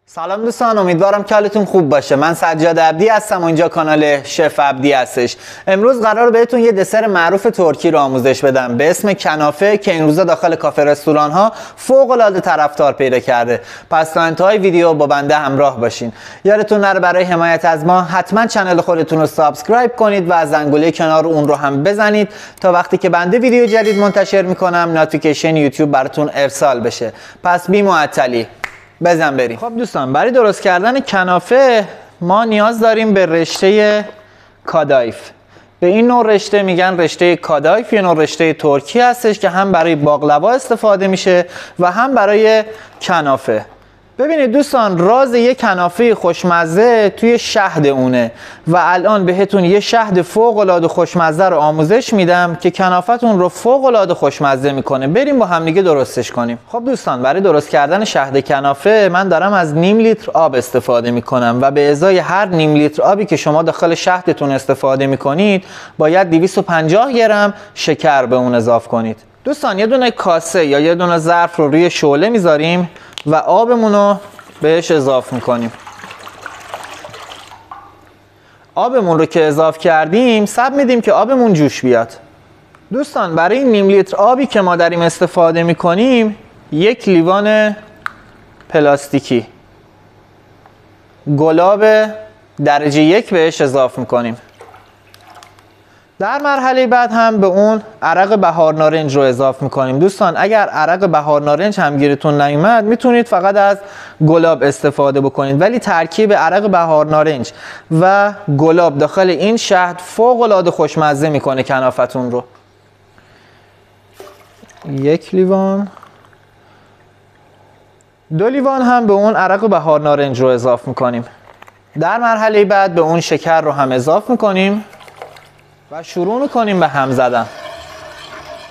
سلام دوستان، امیدوارم که حالتون خوب باشه. من سجاد عبدی هستم و اینجا کانال شف عبدی هستش. امروز قرار بهتون یه دسر معروف ترکی رو آموزش بدم به اسم کنافه که این روزا داخل کافه رستوران ها فوق العاده طرفدار پیدا کرده. پس تا انتهای ویدیو با بنده همراه باشین. یادتون نره برای حمایت از ما حتما کانال خودتون رو سابسکرایب کنید و از زنگوله کنار اون رو هم بزنید تا وقتی که بنده ویدیو جدید منتشر میکنم نوتیفیکیشن یوتیوب براتون ارسال بشه. پس بی معطلی بزن بریم. خب دوستان، برای درست کردن کنافه ما نیاز داریم به رشته کادایف. به این نوع رشته میگن رشته کادایف. یه نوع رشته ترکی هستش که هم برای باقلوا استفاده میشه و هم برای کنافه. ببینید دوستان، راز یک کنافه خوشمزه توی شهد اونه و الان بهتون یه شهد فوق العاده خوشمزه رو آموزش میدم که کنافتون رو فوق العاده خوشمزه میکنه. بریم با هم دیگه درستش کنیم. خب دوستان، برای درست کردن شهد کنافه من دارم از نیم لیتر آب استفاده میکنم و به ازای هر نیم لیتر آبی که شما داخل شهدتون استفاده میکنید باید 250 گرم شکر به اون اضافه کنید. دوستان، یه دونه کاسه یا یه دونه ظرف رو روی شعله میذاریم و آبمون رو بهش اضافه میکنیم. آبمون رو که اضافه کردیم صبر میدیم که آبمون جوش بیاد. دوستان، برای این نیم لیتر آبی که ما داریم استفاده میکنیم یک لیوان پلاستیکی گلاب درجه 1 بهش اضافه میکنیم. در مرحله بعد هم به اون عرق بهار نارنج رو اضافه میکنیم. دوستان، اگر عرق بهار نارنج هم گیرتون نیومد میتونید فقط از گلاب استفاده بکنید، ولی ترکیب عرق بهار نارنج و گلاب داخل این شهد فوق العاده خوشمزه میکنه کنافتون رو. یک لیوان، 2 لیوان هم به اون عرق بهار نارنج رو اضافه میکنیم. در مرحله بعد به اون شکر رو هم اضافه میکنیم و شروع میکنیم به هم زدن.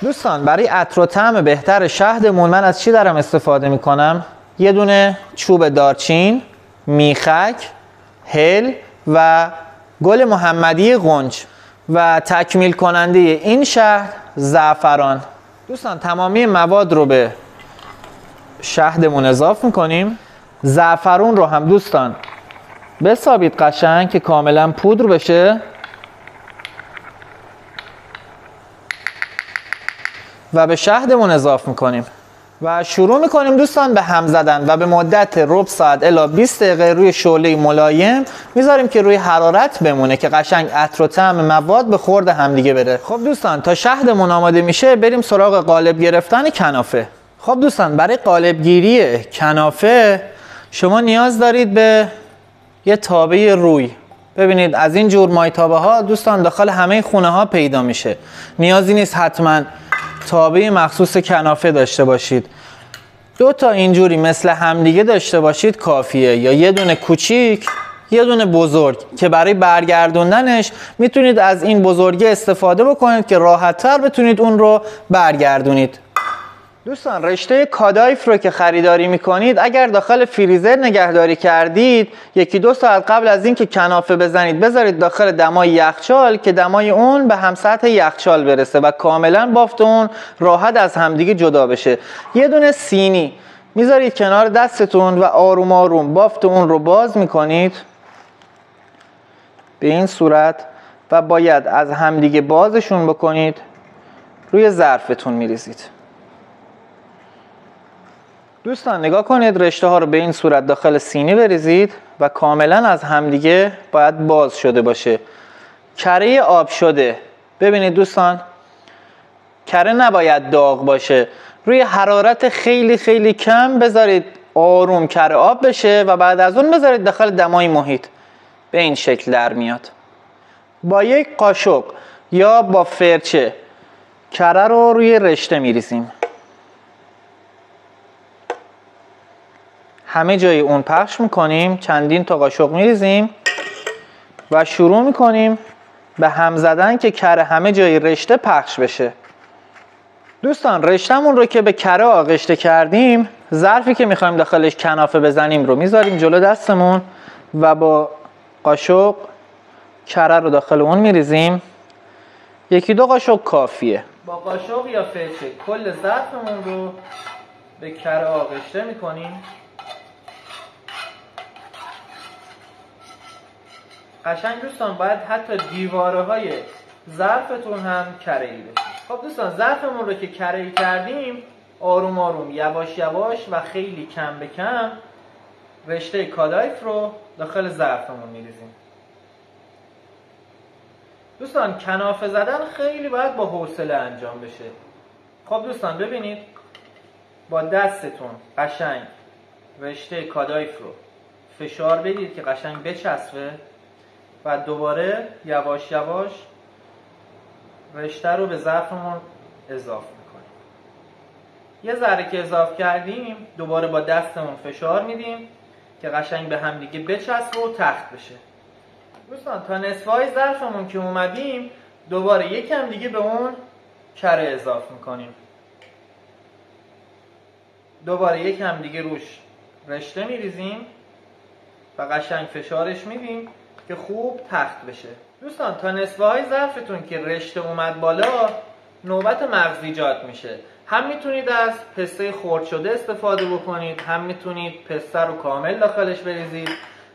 دوستان، برای عطر و طعم بهتر شهدمون من از چی دارم استفاده میکنم؟ یه دونه چوب دارچین، میخک، هل و گل محمدی غنج و تکمیل کننده این شهد زعفران. دوستان، تمامی مواد رو به شهدمون اضافه میکنیم. زعفرون رو هم دوستان بسابید قشنگ که کاملا پودر بشه و به شهدمون اضافه میکنیم و شروع میکنیم دوستان به هم زدن و به مدت ربع ساعت الی 20 دقیقه روی شعله ملایم میذاریم که روی حرارت بمونه که قشنگ عطر و طعم مواد به خورد همدیگه بره. خب دوستان، تا شهدمون آماده میشه بریم سراغ قالب گرفتن کنافه. خب دوستان، برای قالب گیری کنافه شما نیاز دارید به یه تابه روی. ببینید از این جور مایتابه ها دوستان داخل همه خونه ها پیدا میشه. نیازی نیست حتما تابه مخصوص کنافه داشته باشید. 2 تا اینجوری مثل همدیگه داشته باشید کافیه، یا یه دونه کوچیک یه دونه بزرگ که برای برگردوندنش میتونید از این بزرگی استفاده بکنید که راحت تر بتونید اون رو برگردونید. دوستان، رشته کادایف رو که خریداری میکنید اگر داخل فریزر نگهداری کردید 1-2 ساعت قبل از اینکه کنافه بزنید بذارید داخل دمای یخچال که دمای اون به هم سطح یخچال برسه و کاملا بافت اون راحت از همدیگه جدا بشه. یه دونه سینی میذارید کنار دستتون و آروم آروم بافت اون رو باز میکنید به این صورت و باید از همدیگه بازشون بکنید. روی ظرفتون میریزید. دوستان نگاه کنید، رشته ها رو به این صورت داخل سینی بریزید و کاملا از همدیگه باید باز شده باشه. کره آب شده. ببینید دوستان، کره نباید داغ باشه. روی حرارت خیلی خیلی کم بذارید آروم کره آب بشه و بعد از اون بذارید داخل دمای محیط. به این شکل در میاد. با یک قاشق یا با فرچه کره رو روی رشته میریزیم. همه جای اون پخش میکنیم. چندین تا قاشق میریزیم و شروع میکنیم به هم زدن که کره همه جای رشته پخش بشه. دوستان، رشتهمون رو که به کره آغشته کردیم ظرفی که میخوایم داخلش کنافه بزنیم رو میذاریم جلو دستمون و با قاشق کره رو داخل اون میریزیم. 1-2 قاشق کافیه. با قاشق یا فرچه کل ظرفمون رو به کره آغشته میکنیم قشنگ دوستان باید حتی دیواره های ظرفتون هم کره‌ای بشه. خب دوستان ظرفمون رو که کره‌ای کردیم، آروم آروم یواش یواش و خیلی کم به کم رشته کادایف رو داخل ظرفمون میریزیم. دوستان کنافه زدن خیلی باید با حوصله انجام بشه. خب دوستان ببینید، با دستتون قشنگ رشته کادایف رو فشار بدید که قشنگ بچسبه و دوباره یواش یواش رشته رو به ظرفمون اضافه میکنیم. یه ذره که اضافه کردیم دوباره با دستمون فشار میدیم که قشنگ به هم دیگه بچسبه و تخت بشه. دوستان تا نصفهای ظرفمون که اومدیم دوباره یکم دیگه به اون کره اضافه میکنیم. دوباره یکم دیگه روش رشته میریزیم و قشنگ فشارش میدیم که خوب تخت بشه. دوستان تا نصفه های ظرفتون که رشته اومد بالا نوبت مغزیجات میشه. هم میتونید از پسته خرد شده استفاده بکنید، هم میتونید پسته رو کامل داخلش بریزید،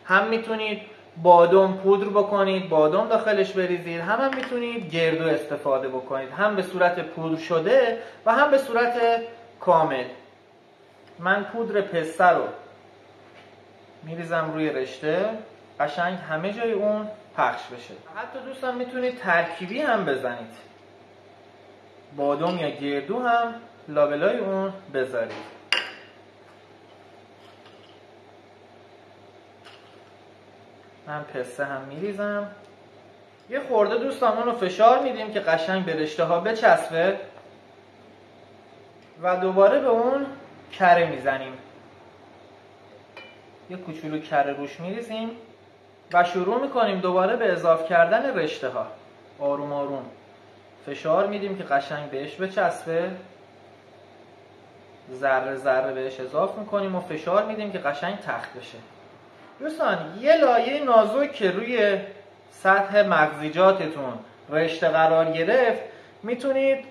هم میتونید بادام پودر بکنید، بادام داخلش بریزید، هم میتونید گردو استفاده بکنید، هم به صورت پودر شده و هم به صورت کامل. من پودر پسته رو میریزم روی رشته، قشنگ همه جای اون پخش بشه. حتی دوستان میتونید ترکیبی هم بزنید، بادام یا گردو هم لابلای اون بذارید. من پسته هم میریزم. یه خورده دوستان اون رو فشار میدیم که قشنگ به رشته ها بچسبه و دوباره به اون کره میزنیم. یه کوچولو کره روش میریزیم و شروع میکنیم دوباره به اضافه کردن رشته ها. آروم آروم فشار میدیم که قشنگ بهش بچسبه، ذره ذره بهش اضافه میکنیم و فشار میدیم که قشنگ تخت بشه. دوستان یه لایه نازک که روی سطح مغزیجاتتون رشته قرار گرفت میتونید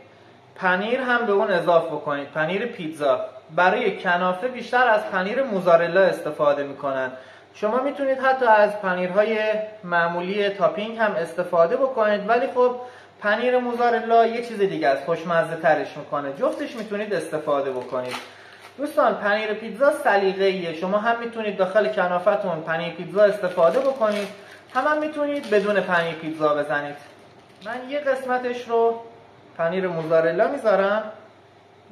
پنیر هم به اون اضافه بکنید. پنیر پیتزا برای کنافه بیشتر از پنیر موزارلا استفاده میکنن. شما میتونید حتی از پنیرهای معمولی تاپینگ هم استفاده بکنید، ولی خب پنیر موزارلا یه چیز دیگه است، خوشمزه ترش میکنه. جفتش میتونید استفاده بکنید. دوستان پنیر پیتزا سلیقه‌ایه، شما هم میتونید داخل کنافتون پنیر پیتزا استفاده بکنید، هم میتونید بدون پنیر پیتزا بزنید. من یه قسمتش رو پنیر موزارلا میذارم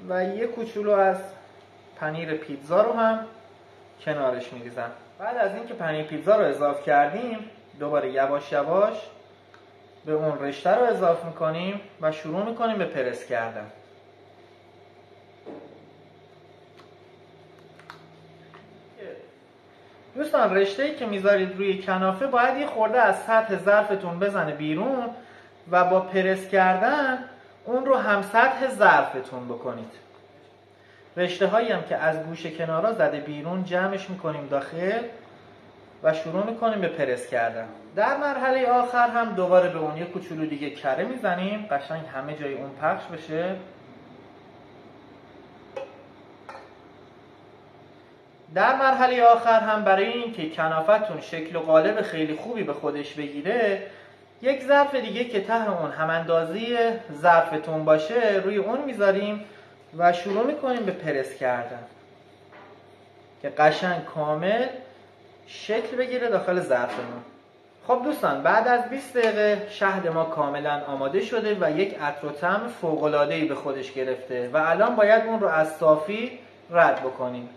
و یه کوچولو از پنیر پیتزا رو هم کنارش میریزم. بعد از اینکه پنیر پیتزا رو اضافه کردیم دوباره یواش یواش به اون رشته رو اضافه میکنیم و شروع میکنیم به پرس کردن. دوستان رشته‌ای که میذارید روی کنافه باید یه خورده از سطح ظرفتون بزنه بیرون و با پرس کردن اون رو هم سطح ظرفتون بکنید. رشته هایی هم که از گوشه کنارا زده بیرون جمعش میکنیم داخل و شروع میکنیم به پرس کردن. در مرحله آخر هم دوباره به اون یه کوچولو دیگه کره میزنیم، قشنگ همه جای اون پخش بشه. در مرحله آخر هم برای اینکه کنافتون شکل و قالب خیلی خوبی به خودش بگیره، یک ظرف دیگه که ته اون هم اندازی ظرفتون باشه روی اون میذاریم و شروع میکنیم به پرس کردن که قشنگ کامل شکل بگیره داخل ظرفمون. خب دوستان بعد از 20 دقیقه شهد ما کاملا آماده شده و یک عطر و طعم فوق‌العاده‌ای به خودش گرفته و الان باید اون رو از صافی رد بکنیم.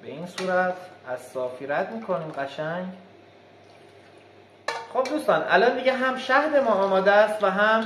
به این صورت از صافی رد میکنیم قشنگ. خب دوستان الان دیگه هم شهد ما آماده است و هم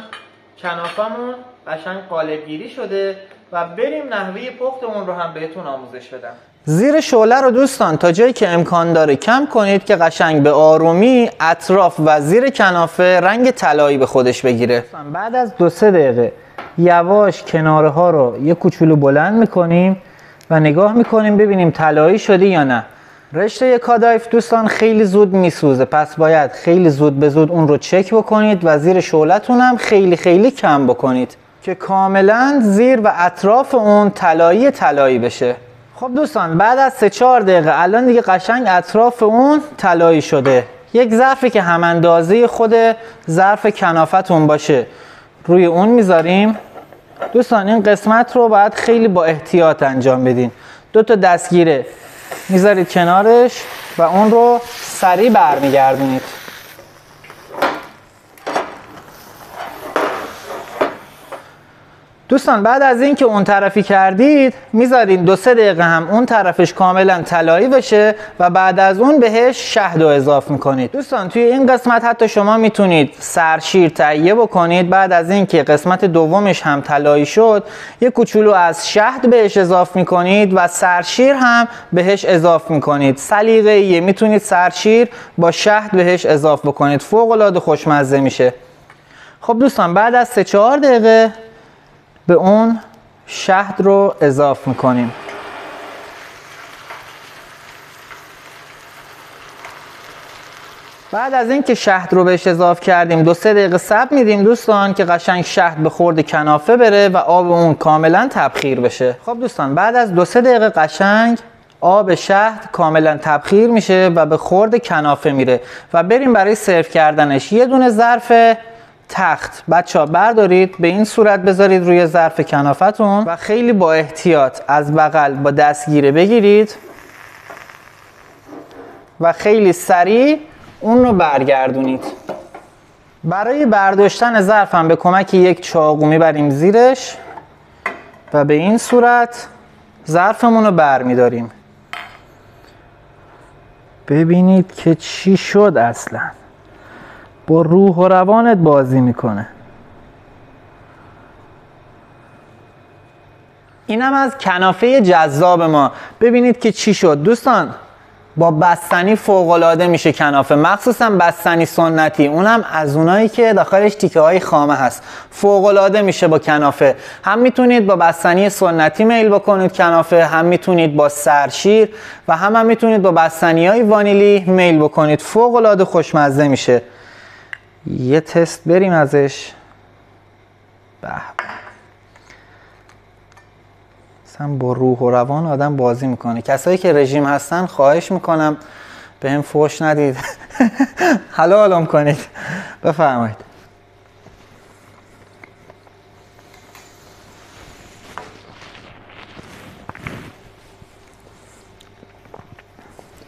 کنافمون قشنگ قالبگیری شده و بریم نحوه پختمون رو هم بهتون آموزش بدم. زیر شعله رو دوستان تا جایی که امکان داره کم کنید که قشنگ به آرومی اطراف و زیر کنافه رنگ طلایی به خودش بگیره. بعد از 2-3 دقیقه یواش کناره ها رو یه کوچولو بلند میکنیم و نگاه میکنیم ببینیم طلایی شده یا نه. رشته کادایف دوستان خیلی زود میسوزه، پس باید خیلی زود به زود اون رو چک بکنید و زیر شعلتون هم خیلی کم بکنید که کاملا زیر و اطراف اون طلایی بشه. خب دوستان بعد از 3-4 دقیقه الان دیگه قشنگ اطراف اون طلایی شده. یک ظرفی که هم اندازه خود ظرف کنافتون باشه روی اون میذاریم. دوستان این قسمت رو باید خیلی با احتیاط انجام بدین. 2 تا دستگیره میذارید کنارش و اون رو سریع برمیگردونید. دوستان بعد از این که اون طرفی کردید میذارید 2-3 دقیقه هم اون طرفش کاملا طلایی بشه و بعد از اون بهش شهد رو اضافه میکنید. دوستان توی این قسمت حتی شما میتونید سرشیر تهیه بکنید. بعد از این که قسمت دومش هم طلایی شد یه کوچولو از شهد بهش اضافه میکنید و سرشیر هم بهش اضافه میکنید. سلیقه‌ایه، میتونید سرشیر با شهد بهش اضافه بکنید، فوق العاده خوشمزه میشه. خب دوستان بعد از 3-4 دقیقه به اون شهد رو اضافه میکنیم. بعد از اینکه شهد رو بهش اضافه کردیم 2-3 دقیقه صبر میدیم دوستان که قشنگ شهد به خورد کنافه بره و آب اون کاملا تبخیر بشه. خب دوستان بعد از 2-3 دقیقه قشنگ آب شهد کاملا تبخیر میشه و به خورد کنافه میره و بریم برای سرو کردنش. یه دونه ظرف تخت بچه‌ها بردارید، به این صورت بذارید روی ظرف کنافتون و خیلی با احتیاط از بغل با دستگیره بگیرید و خیلی سریع اون رو برگردونید. برای برداشتن ظرف هم به کمک یک چاقو میبریم زیرش و به این صورت ظرفمون رو برمیداریم. ببینید که چی شد، اصلا با روح و روانت بازی میکنه. اینم از کنافه جذاب ما. ببینید که چی شد دوستان. با بستنی فوق‌العاده میشه کنافه، مخصوصا بستنی سنتی، اونم از اونایی که داخلش تیکه های خامه هست. فوق‌العاده میشه با کنافه. هم میتونید با بستنی سنتی میل بکنید کنافه، هم میتونید با سرشیر و هم میتونید با بستنی های وانیلی میل بکنید. فوق‌العاده خوشمزه میشه. یه تست بریم ازش. به مثلا با روح و روان آدم بازی میکنه. کسایی که رژیم هستن خواهش میکنم به هم فوش ندید. حلالم کنید. بفرمایید.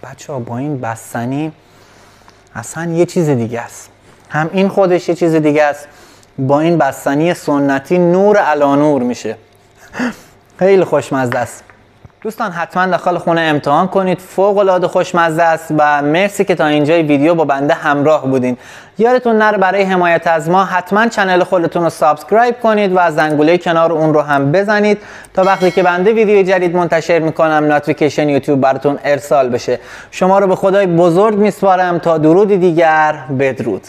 بچه‌ها با این بستنی اصلا یه چیز دیگه است. هم این خودش یه چیز دیگه است. با این بستنی سنتی نور علی نور میشه. خیلی خوشمزه است. دوستان حتما داخل خونه امتحان کنید، فوق العاده خوشمزه است و مرسی که تا اینجای ویدیو با بنده همراه بودین. یادتون نره برای حمایت از ما حتما کانال خودتون رو سابسکرایب کنید و زنگوله کنار اون رو هم بزنید تا وقتی که بنده ویدیو جدید منتشر میکنم نوتیفیکیشن یوتیوب براتون ارسال بشه. شما رو به خدای بزرگ میسپارم تا درودی دیگر. بدرود.